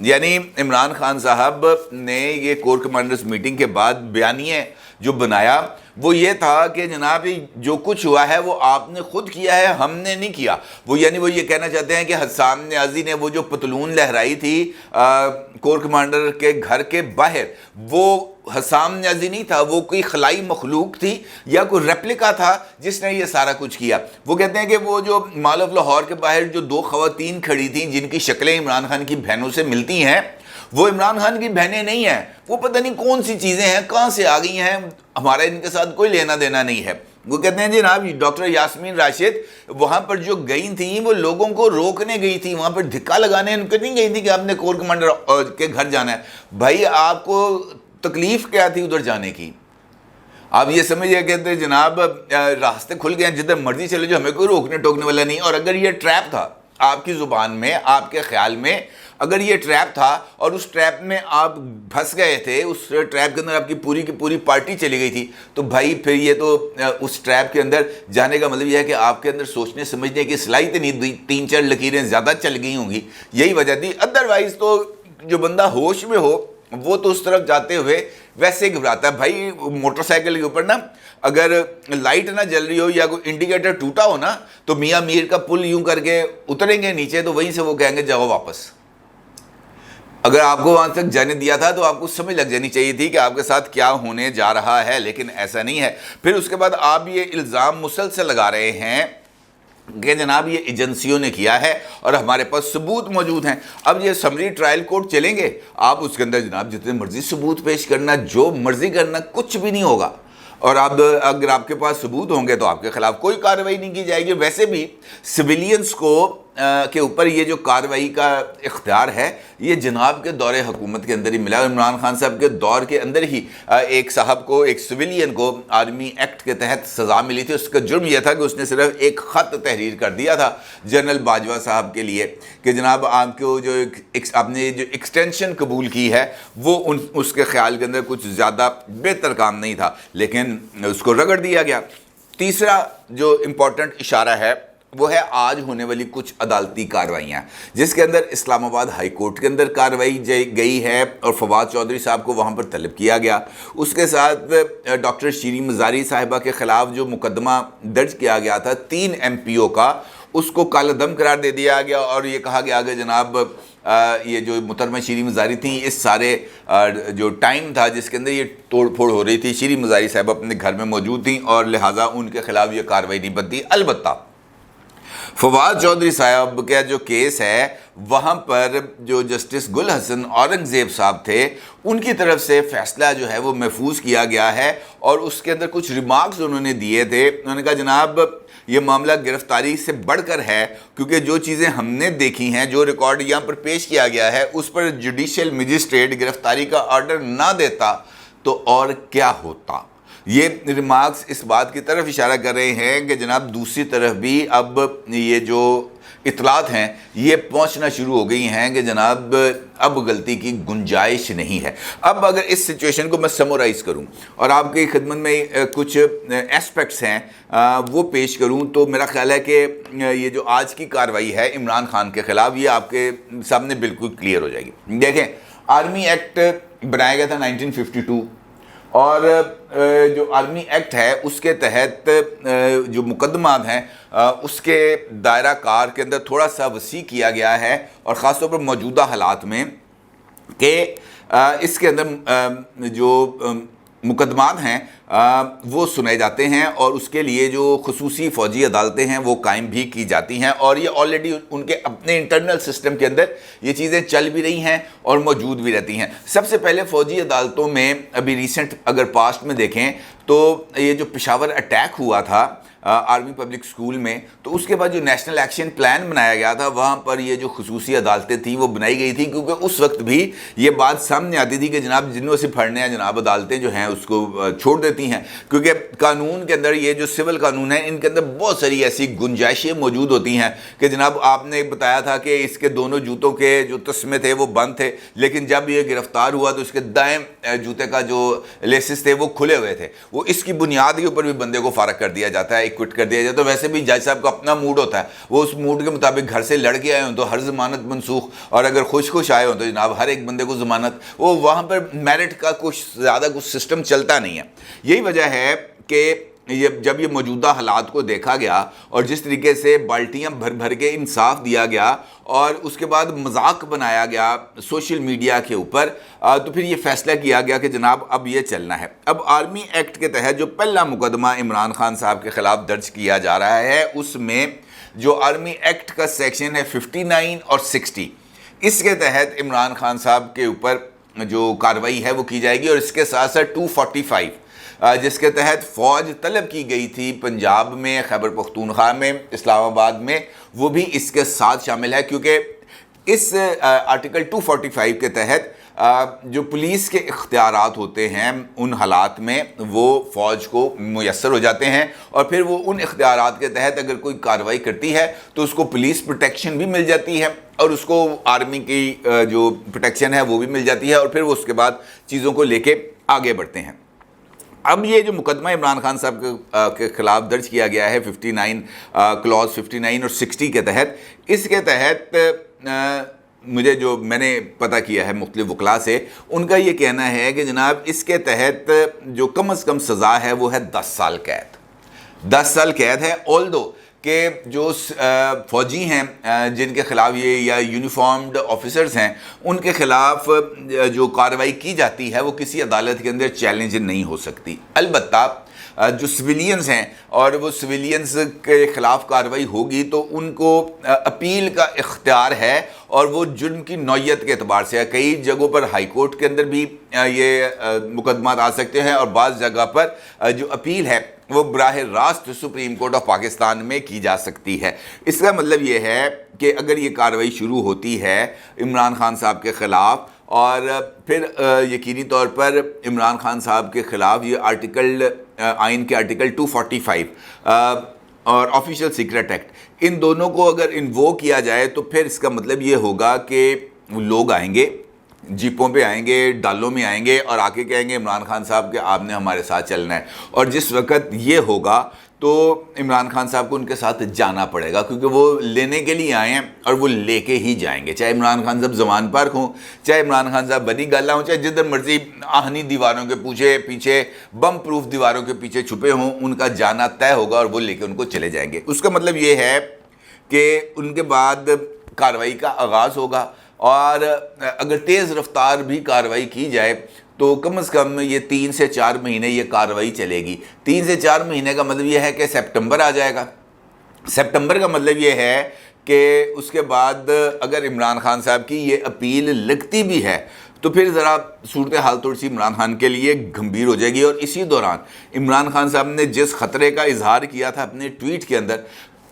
یعنی عمران خان صاحب نے یہ کور کمانڈرز میٹنگ کے بعد بیانیہ جو بنایا وہ یہ تھا کہ جناب جو کچھ ہوا ہے وہ آپ نے خود کیا ہے, ہم نے نہیں کیا. وہ یعنی وہ یہ کہنا چاہتے ہیں کہ حسام نیازی نے وہ جو پتلون لہرائی تھی کور کمانڈر کے گھر کے باہر, وہ حسام نیازی نہیں تھا, وہ کوئی خلائی مخلوق تھی یا کوئی ریپلیکا تھا جس نے یہ سارا کچھ کیا. وہ کہتے ہیں کہ وہ جو مال آف لاہور کے باہر جو 2 خواتین کھڑی تھیں جن کی شکلیں عمران خان کی بہنوں سے ملتی ہیں, وہ عمران خان کی بہنیں نہیں ہیں, وہ پتہ نہیں کون سی چیزیں ہیں, کہاں سے آ گئی ہیں, ہمارا ان کے ساتھ کوئی لینا دینا نہیں ہے. وہ کہتے ہیں جناب ڈاکٹر یاسمین راشد وہاں پر جو گئی تھیں وہ لوگوں کو روکنے گئی تھی, وہاں پر دھکا لگانے ان کو نہیں گئی تھی کہ آپ نے کور کمانڈر کے گھر جانا ہے. بھائی آپ کو تکلیف کیا تھی ادھر جانے کی؟ آپ یہ سمجھئے کہتے ہیں جناب راستے کھل گئے ہیں, جدھر مرضی چلے جو, ہمیں کوئی روکنے ٹوکنے والا نہیں. اور اگر یہ ٹریپ تھا آپ کی زبان میں, آپ کے خیال میں, اگر یہ ٹریپ تھا اور اس ٹریپ میں آپ پھنس گئے تھے, اس ٹریپ کے اندر آپ کی پوری پارٹی چلی گئی تھی, تو بھائی پھر یہ تو اس ٹریپ کے اندر جانے کا مطلب یہ ہے کہ آپ کے اندر سوچنے سمجھنے کی صلاحیت نہیں, 3-4 لکیریں زیادہ چل گئی ہوں گی, یہی وجہ تھی. ادروائز تو جو بندہ ہوش میں ہو وہ تو اس طرف جاتے ہوئے ویسے ہی گھبراتا ہے. بھائی موٹر سائیکل کے اوپر نا اگر لائٹ نہ جل رہی ہو یا کوئی انڈیکیٹر ٹوٹا ہو نا, تو میاں میر کا پل یوں کر کے اتریں گے نیچے, تو وہیں سے وہ کہیں گے جاؤ واپس. اگر آپ کو وہاں تک جانے دیا تھا تو آپ کو سمجھ لگ جانی چاہیے تھی کہ آپ کے ساتھ کیا ہونے جا رہا ہے, لیکن ایسا نہیں ہے. پھر اس کے بعد آپ یہ الزام مسلسل لگا رہے ہیں کہ جناب یہ ایجنسیوں نے کیا ہے اور ہمارے پاس ثبوت موجود ہیں. اب یہ سمری ٹرائل کورٹ چلیں گے, آپ اس کے اندر جناب جتنے مرضی ثبوت پیش کرنا, جو مرضی کرنا, کچھ بھی نہیں ہوگا. اور اب اگر آپ کے پاس ثبوت ہوں گے تو آپ کے خلاف کوئی کارروائی نہیں کی جائے گی. ویسے بھی سویلینز کو کے اوپر یہ جو کارروائی کا اختیار ہے یہ جناب کے دور حکومت کے اندر ہی ملا. عمران خان صاحب کے دور کے اندر ہی ایک صاحب کو, ایک سویلین کو آرمی ایکٹ کے تحت سزا ملی تھی. اس کا جرم یہ تھا کہ اس نے صرف ایک خط تحریر کر دیا تھا جنرل باجوہ صاحب کے لیے کہ جناب آپ کو جو آپ نے جو ایکسٹینشن قبول کی ہے وہ اس کے خیال کے اندر کچھ زیادہ بہتر کام نہیں تھا, لیکن اس کو رگڑ دیا گیا. تیسرا جو امپورٹنٹ اشارہ ہے وہ ہے آج ہونے والی کچھ عدالتی کارروائیاں, جس کے اندر اسلام آباد ہائی کورٹ کے اندر کارروائی گئی ہے اور فواد چودھری صاحب کو وہاں پر طلب کیا گیا. اس کے ساتھ ڈاکٹر شیریں مزاری صاحبہ کے خلاف جو مقدمہ درج کیا گیا تھا 3 MPO کا, اس کو کالعدم قرار دے دیا گیا اور یہ کہا گیا کہ جناب یہ جو محترمہ شیریں مزاری تھیں, اس سارے جو ٹائم تھا جس کے اندر یہ توڑ پھوڑ ہو رہی تھی, شیریں مزاری صاحب اپنے گھر میں موجود تھیں اور لہٰذا ان کے خلاف یہ کارروائی نہیں بنتی. البتہ فواد چودھری صاحب کا جو کیس ہے وہاں پر جو جسٹس گل حسن اورنگزیب صاحب تھے ان کی طرف سے فیصلہ جو ہے وہ محفوظ کیا گیا ہے, اور اس کے اندر کچھ ریمارکس انہوں نے دیے تھے. انہوں نے کہا جناب یہ معاملہ گرفتاری سے بڑھ کر ہے, کیونکہ جو چیزیں ہم نے دیکھی ہیں, جو ریکارڈ یہاں پر پیش کیا گیا ہے, اس پر جوڈیشل مجسٹریٹ گرفتاری کا آرڈر نہ دیتا تو اور کیا ہوتا. یہ ریمارکس اس بات کی طرف اشارہ کر رہے ہیں کہ جناب دوسری طرف بھی اب یہ جو اطلاعات ہیں یہ پہنچنا شروع ہو گئی ہیں کہ جناب اب غلطی کی گنجائش نہیں ہے. اب اگر اس سچویشن کو میں سمورائز کروں اور آپ کی خدمت میں کچھ ایسپیکٹس ہیں وہ پیش کروں, تو میرا خیال ہے کہ یہ جو آج کی کارروائی ہے عمران خان کے خلاف یہ آپ کے سامنے بالکل کلیئر ہو جائے گی. دیکھیں آرمی ایکٹ بنایا گیا تھا 1952, اور جو آرمی ایکٹ ہے اس کے تحت جو مقدمات ہیں اس کے دائرہ کار کے اندر تھوڑا سا وسیع کیا گیا ہے, اور خاص طور پر موجودہ حالات میں کہ اس کے اندر جو مقدمات ہیں وہ سنے جاتے ہیں, اور اس کے لیے جو خصوصی فوجی عدالتیں ہیں وہ قائم بھی کی جاتی ہیں, اور یہ آلریڈی ان کے اپنے انٹرنل سسٹم کے اندر یہ چیزیں چل بھی رہی ہیں اور موجود بھی رہتی ہیں. سب سے پہلے فوجی عدالتوں میں ابھی ریسنٹ اگر پاسٹ میں دیکھیں تو یہ جو پشاور اٹیک ہوا تھا آرمی پبلک سکول میں, تو اس کے بعد جو نیشنل ایکشن پلان بنایا گیا تھا وہاں پر یہ جو خصوصی عدالتیں تھیں وہ بنائی گئی تھیں, کیونکہ اس وقت بھی یہ بات سامنے آتی تھی کہ جناب جنوں سے پھڑنے ہیں جناب عدالتیں جو ہیں اس کو چھوڑ دیتی کرتی ہیں, کیونکہ قانون کے اندر یہ جو سول قانون ہے ان کے اندر بہت ساری ایسی گنجائشیں موجود ہوتی ہیں کہ جناب آپ نے بتایا تھا کہ اس کے دونوں جوتوں کے جو تسمے تھے وہ بند تھے, لیکن جب یہ گرفتار ہوا تو اس کے دائیں جوتے کا جو لیسز تھے وہ کھلے ہوئے تھے. وہ اس کی بنیاد کے اوپر بھی بندے کو فارغ کر دیا جاتا ہے, ایکوٹ کر دیا جاتا ہے. ویسے بھی جج صاحب کا اپنا موڈ ہوتا ہے, وہ اس موڈ کے مطابق گھر سے لڑ کے آئے ہوں تو ہر ضمانت منسوخ, اور اگر خوش آئے ہوں تو جناب ہر ایک بندے کو ضمانت. وہ وہاں پر میرٹ کا کچھ زیادہ کچھ سسٹم چلتا نہیں ہے. یہی وجہ ہے کہ جب یہ موجودہ حالات کو دیکھا گیا اور جس طریقے سے بالٹیاں بھر کے انصاف دیا گیا اور اس کے بعد مذاق بنایا گیا سوشل میڈیا کے اوپر, تو پھر یہ فیصلہ کیا گیا کہ جناب اب یہ چلنا ہے. اب آرمی ایکٹ کے تحت جو پہلا مقدمہ عمران خان صاحب کے خلاف درج کیا جا رہا ہے, اس میں جو آرمی ایکٹ کا سیکشن ہے 59 اور 60, اس کے تحت عمران خان صاحب کے اوپر جو کارروائی ہے وہ کی جائے گی. اور اس کے ساتھ ساتھ 245 جس کے تحت فوج طلب کی گئی تھی پنجاب میں, خیبر پختونخوا میں, اسلام آباد میں, وہ بھی اس کے ساتھ شامل ہے, کیونکہ اس آرٹیکل 245 کے تحت جو پولیس کے اختیارات ہوتے ہیں ان حالات میں وہ فوج کو میسر ہو جاتے ہیں, اور پھر وہ ان اختیارات کے تحت اگر کوئی کارروائی کرتی ہے تو اس کو پولیس پروٹیکشن بھی مل جاتی ہے اور اس کو آرمی کی جو پروٹیکشن ہے وہ بھی مل جاتی ہے, اور پھر وہ اس کے بعد چیزوں کو لے کے آگے بڑھتے ہیں. اب یہ جو مقدمہ عمران خان صاحب کے خلاف درج کیا گیا ہے 59 کلاز 59 اور 60 کے تحت, اس کے تحت مجھے جو میں نے پتہ کیا ہے مختلف وکلاء سے, ان کا یہ کہنا ہے کہ جناب اس کے تحت جو کم از کم سزا ہے وہ ہے 10 سال قید. 10 سال قید ہے, آلدو کہ جو فوجی ہیں جن کے خلاف یہ یا یونیفارمڈ آفیسرز ہیں ان کے خلاف جو کارروائی کی جاتی ہے وہ کسی عدالت کے اندر چیلنج نہیں ہو سکتی. البتہ جو سویلینز ہیں اور وہ سویلینز کے خلاف کارروائی ہوگی تو ان کو اپیل کا اختیار ہے, اور وہ جرم کی نوعیت کے اعتبار سے کئی جگہوں پر ہائی کورٹ کے اندر بھی یہ مقدمات آ سکتے ہیں, اور بعض جگہ پر جو اپیل ہے وہ براہ راست سپریم کورٹ آف پاکستان میں کی جا سکتی ہے. اس کا مطلب یہ ہے کہ اگر یہ کارروائی شروع ہوتی ہے عمران خان صاحب کے خلاف, اور پھر یقینی طور پر عمران خان صاحب کے خلاف یہ آرٹیکل آئین کے آرٹیکل 245 اور آفیشیل سیکرٹ ایکٹ, ان دونوں کو اگر انوو کیا جائے تو پھر اس کا مطلب یہ ہوگا کہ لوگ آئیں گے, جیپوں پہ آئیں گے, ڈالوں میں آئیں گے اور آ کے کہیں گے عمران خان صاحب کہ آپ نے ہمارے ساتھ چلنا ہے. اور جس وقت یہ ہوگا تو عمران خان صاحب کو ان کے ساتھ جانا پڑے گا, کیونکہ وہ لینے کے لیے آئے ہیں اور وہ لے کے ہی جائیں گے, چاہے عمران خان صاحب زمان پارک ہوں, چاہے عمران خان صاحب بنی گالا ہوں, چاہے جدھر مرضی آہنی دیواروں کے پیچھے بم پروف دیواروں کے پیچھے چھپے ہوں, ان کا جانا طے ہوگا اور وہ لے کے ان کو چلے جائیں گے. اس کا مطلب یہ ہے کہ ان کے بعد کارروائی کا آغاز ہوگا, اور اگر تیز رفتار بھی کارروائی کی جائے تو کم از کم یہ 3 سے 4 مہینے یہ کارروائی چلے گی. 3 سے 4 مہینے کا مطلب یہ ہے کہ سپٹمبر آ جائے گا. سپٹمبر کا مطلب یہ ہے کہ اس کے بعد اگر عمران خان صاحب کی یہ اپیل لگتی بھی ہے تو پھر ذرا صورتحال تھوڑی سی عمران خان کے لیے گھمبیر ہو جائے گی. اور اسی دوران عمران خان صاحب نے جس خطرے کا اظہار کیا تھا اپنے ٹویٹ کے اندر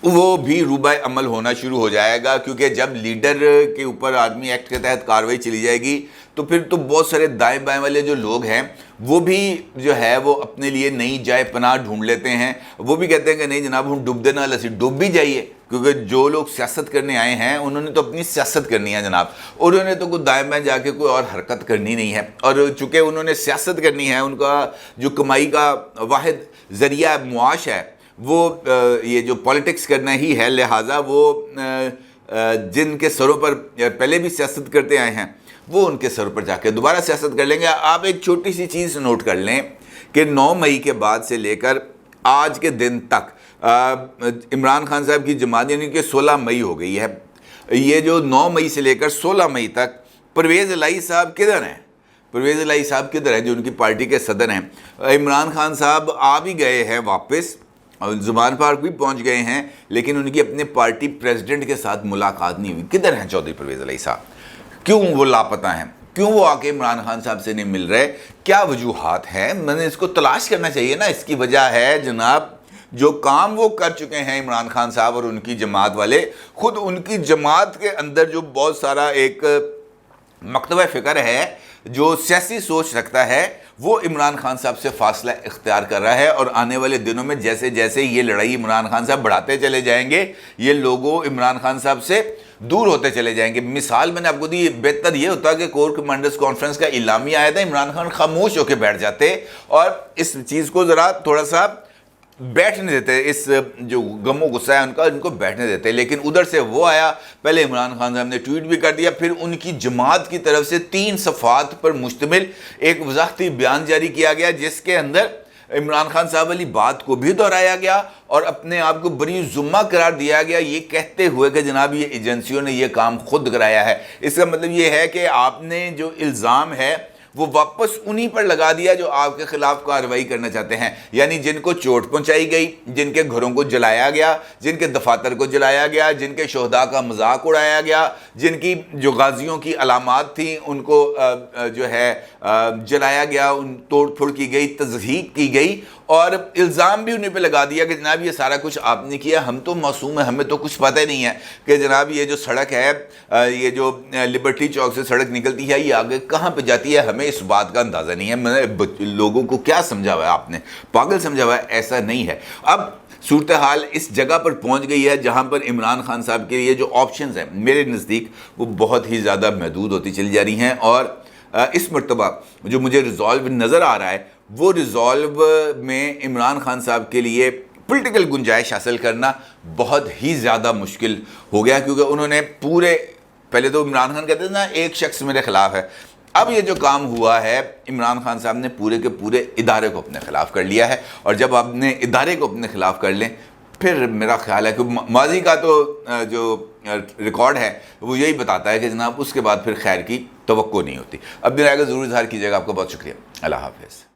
وہ بھی روبہ عمل ہونا شروع ہو جائے گا, کیونکہ جب لیڈر کے اوپر آرمی ایکٹ کے تحت کارروائی چلی جائے گی تو پھر تو بہت سارے دائیں بائیں والے جو لوگ ہیں وہ بھی جو ہے وہ اپنے لیے نئی جائے پناہ ڈھونڈ لیتے ہیں. وہ بھی کہتے ہیں کہ نہیں جناب ہم ڈوب دینا لسی ڈوب بھی جائیے, کیونکہ جو لوگ سیاست کرنے آئے ہیں انہوں نے تو اپنی سیاست کرنی ہے جناب, انہوں نے تو کوئی دائیں بائیں جا کے کوئی اور حرکت کرنی نہیں ہے. اور چونکہ انہوں نے سیاست کرنی ہے, ان کا جو کمائی کا واحد ذریعہ معاش ہے وہ یہ جو پولیٹکس کرنا ہی ہے, لہٰذا وہ جن کے سروں پر پہلے بھی سیاست کرتے آئے ہیں وہ ان کے سر پر جا کے دوبارہ سیاست کر لیں گے. آپ ایک چھوٹی سی چیز نوٹ کر لیں کہ 9 مئی کے بعد سے لے کر آج کے دن تک عمران خان صاحب کی جماعت یعنی کہ 16 مئی ہو گئی ہے, یہ جو 9 مئی سے لے کر 16 مئی تک پرویز الہی صاحب کدھر ہیں؟ پرویز الہی صاحب کدھر ہیں جو ان کی پارٹی کے صدر ہیں؟ عمران خان صاحب آ بھی گئے ہیں واپس, زمان پارک بھی پہنچ گئے ہیں, لیکن ان کی اپنے پارٹی پریزیڈنٹ کے ساتھ ملاقات نہیں ہوئی. کدھر ہیں چودھری پرویز الہی صاحب؟ کیوں وہ لاپتہ ہیں؟ کیوں وہ آ کے عمران خان صاحب سے نہیں مل رہے؟ کیا وجوہات ہیں؟ میں نے اس کو تلاش کرنا چاہیے نا. اس کی وجہ ہے جناب جو کام وہ کر چکے ہیں عمران خان صاحب اور ان کی جماعت والے, خود ان کی جماعت کے اندر جو بہت سارا ایک مکتبہ فکر ہے جو سیاسی سوچ رکھتا ہے وہ عمران خان صاحب سے فاصلہ اختیار کر رہا ہے، اور آنے والے دنوں میں جیسے جیسے یہ لڑائی عمران خان صاحب بڑھاتے چلے جائیں گے، یہ لوگوں عمران خان صاحب سے دور ہوتے چلے جائیں گے۔ مثال میں نے آپ کو دی، بہتر یہ ہوتا کہ کور کمانڈرز کانفرنس کا اعلامیہ آیا تھا، عمران خان خاموش ہو کے بیٹھ جاتے اور اس چیز کو ذرا تھوڑا سا بیٹھنے دیتے، اس جو غم و غصہ ہے ان کو بیٹھنے دیتے، لیکن ادھر سے وہ آیا، پہلے عمران خان صاحب نے ٹویٹ بھی کر دیا، پھر ان کی جماعت کی طرف سے 3 صفحات پر مشتمل ایک وضاحتی بیان جاری کیا گیا، جس کے اندر عمران خان صاحب والی بات کو بھی دہرایا گیا اور اپنے آپ کو بری ذمہ قرار دیا گیا، یہ کہتے ہوئے کہ جناب یہ ایجنسیوں نے یہ کام خود کرایا ہے۔ اس کا مطلب یہ ہے کہ آپ نے جو الزام ہے وہ واپس انہی پر لگا دیا جو آپ کے خلاف کارروائی کرنا چاہتے ہیں، یعنی جن کو چوٹ پہنچائی گئی، جن کے گھروں کو جلایا گیا، جن کے دفاتر کو جلایا گیا، جن کے شہداء کا مذاق اڑایا گیا، جن کی جو غازیوں کی علامات تھیں ان کو جو ہے جلایا گیا، ان توڑ پھوڑ کی گئی، تضحیک کی گئی، اور الزام بھی انہیں پہ لگا دیا کہ جناب یہ سارا کچھ آپ نے کیا، ہم تو معصوم ہیں، ہمیں تو کچھ پتہ ہی نہیں ہے کہ جناب یہ جو سڑک ہے، یہ جو لبرٹی چوک سے سڑک نکلتی ہے یہ آگے کہاں پہ جاتی ہے، ہمیں اس بات کا اندازہ نہیں ہے۔ میں نے لوگوں کو کیا سمجھا ہوا ہے، آپ نے پاگل سمجھا ہوا ہے؟ ایسا نہیں ہے۔ اب صورتحال اس جگہ پر پہنچ گئی ہے جہاں پر عمران خان صاحب کے لیے جو آپشنز ہیں میرے نزدیک وہ بہت ہی زیادہ محدود ہوتی چلی جا رہی ہیں، اور اس مرتبہ جو مجھے ریزالو نظر آ رہا ہے وہ ریزالو میں عمران خان صاحب کے لیے پولیٹیکل گنجائش حاصل کرنا بہت ہی زیادہ مشکل ہو گیا، کیونکہ انہوں نے پہلے تو عمران خان کہتے تھے نا ایک شخص میرے خلاف ہے، اب یہ جو کام ہوا ہے عمران خان صاحب نے پورے کے پورے ادارے کو اپنے خلاف کر لیا ہے، اور جب آپ نے ادارے کو اپنے خلاف کر لیں پھر میرا خیال ہے کہ ماضی کا تو جو ریکارڈ ہے وہ یہی بتاتا ہے کہ جناب اس کے بعد پھر خیر کی توقع نہیں ہوتی۔ اب میرا ضرور اظہار کیجیے گا۔ آپ کا بہت شکریہ، اللہ حافظ۔